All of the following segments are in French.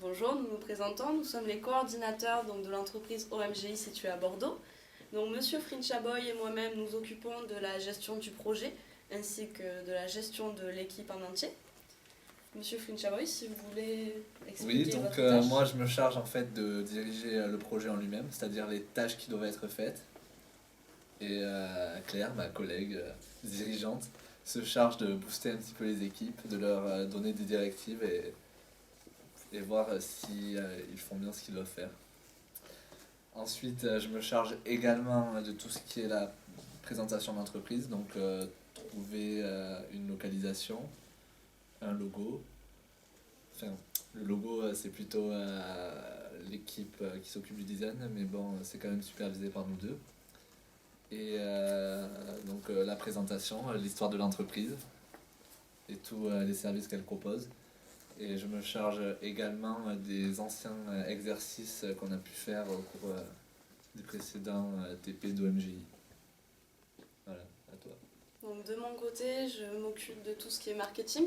Bonjour, nous nous présentons, nous sommes les coordinateurs de l'entreprise OMGI située à Bordeaux. Donc Monsieur Frinchaboy et moi-même nous occupons de la gestion du projet ainsi que de la gestion de l'équipe en entier. Monsieur Frinchaboy, si vous voulez expliquer votre tâche. Moi je me charge en fait de diriger le projet en lui-même, c'est-à-dire les tâches qui doivent être faites. Et Claire, ma collègue dirigeante, se charge de booster un petit peu les équipes, de leur donner des directives et voir si ils font bien ce qu'ils doivent faire. Ensuite, je me charge également de tout ce qui est la présentation d'entreprise, donc trouver une localisation, un logo. Enfin, le logo, c'est plutôt l'équipe qui s'occupe du design, mais bon, c'est quand même supervisé par nous deux. Et donc la présentation, l'histoire de l'entreprise et tous les services qu'elle propose. Et je me charge également des anciens exercices qu'on a pu faire au cours des précédents TP d'OMGI. Voilà, à toi. Donc de mon côté, je m'occupe de tout ce qui est marketing,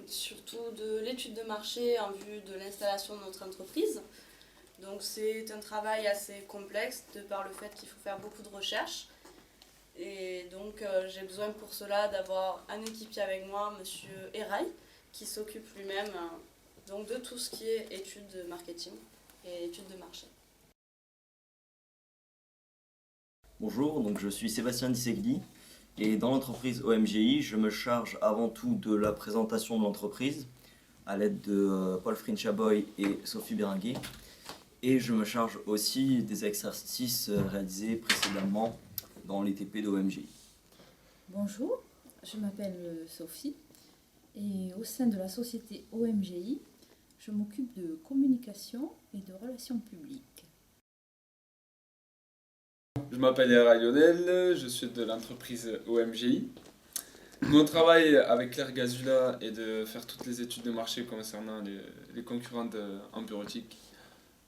surtout de l'étude de marché en vue de l'installation de notre entreprise. Donc c'est un travail assez complexe de par le fait qu'il faut faire beaucoup de recherches. Et donc j'ai besoin pour cela d'avoir un équipier avec moi, Monsieur Eraï, qui s'occupe lui-même donc de tout ce qui est études de marketing et études de marché. Bonjour, donc je suis Sébastien Dissegli et dans l'entreprise OMGI, je me charge avant tout de la présentation de l'entreprise à l'aide de Paul Frinchaboy et Sophie Béringuet. Et je me charge aussi des exercices réalisés précédemment dans les TP d'OMGI. Bonjour, je m'appelle Sophie et au sein de la société OMGI, je m'occupe de communication et de relations publiques. Je m'appelle Era Lionel, je suis de l'entreprise OMGI. Mon travail avec Claire Gazula est de faire toutes les études de marché concernant les concurrents en bureautique.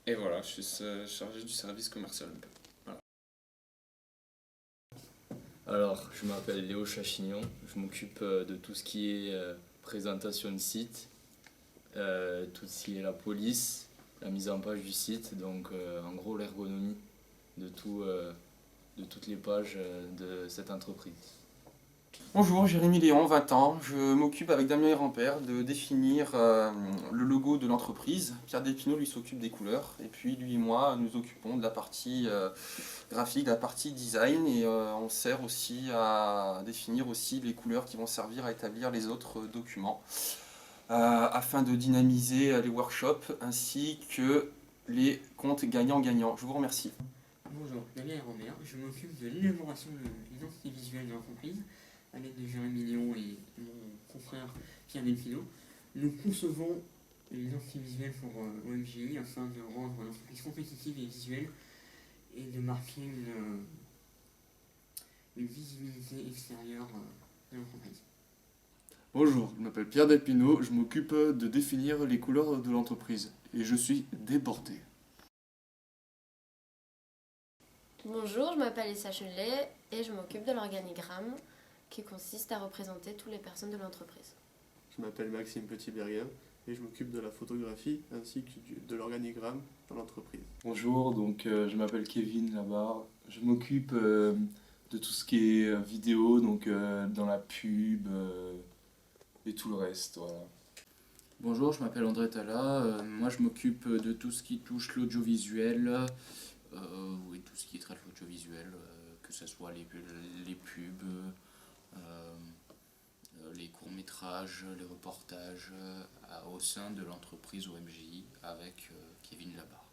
Et voilà, je suis chargé du service commercial un peu. Voilà. Alors, je m'appelle Léo Chachignon, je m'occupe de tout ce qui est présentation de site, tout ce qui est la police, la mise en page du site, donc en gros l'ergonomie de toutes les pages de cette entreprise. Bonjour, Jérémy Léon, 20 ans. Je m'occupe avec Damien Rampère de définir le logo de l'entreprise. Pierre Delpino lui s'occupe des couleurs et puis lui et moi nous occupons de la partie graphique, de la partie design et on sert aussi à définir aussi les couleurs qui vont servir à établir les autres documents afin de dynamiser les workshops ainsi que les comptes gagnants-gagnants. Je vous remercie. Bonjour, Damien Robert, je m'occupe de l'élaboration de l'identité visuelle de l'entreprise à l'aide de Jérémy Léon et mon confrère Pierre Delpino. Nous concevons l'identité visuelle pour OMGI afin de rendre l'entreprise compétitive et visuelle et de marquer une visibilité extérieure de l'entreprise. Bonjour, je m'appelle Pierre Delpino, je m'occupe de définir les couleurs de l'entreprise et je suis débordé. Bonjour, je m'appelle Issa Chenet et je m'occupe de l'organigramme qui consiste à représenter toutes les personnes de l'entreprise. Je m'appelle Maxime Petit-Berrien et je m'occupe de la photographie ainsi que de l'organigramme dans l'entreprise. Bonjour, donc je m'appelle Kevin Labarre, je m'occupe de tout ce qui est vidéo, donc dans la pub et tout le reste, voilà. Bonjour, je m'appelle André Talla, moi je m'occupe de tout ce qui touche l'audiovisuel, et tout ce qui traite l'audiovisuel, que ce soit les pubs, les courts-métrages, les reportages au sein de l'entreprise OMGI avec Kevin Labarre.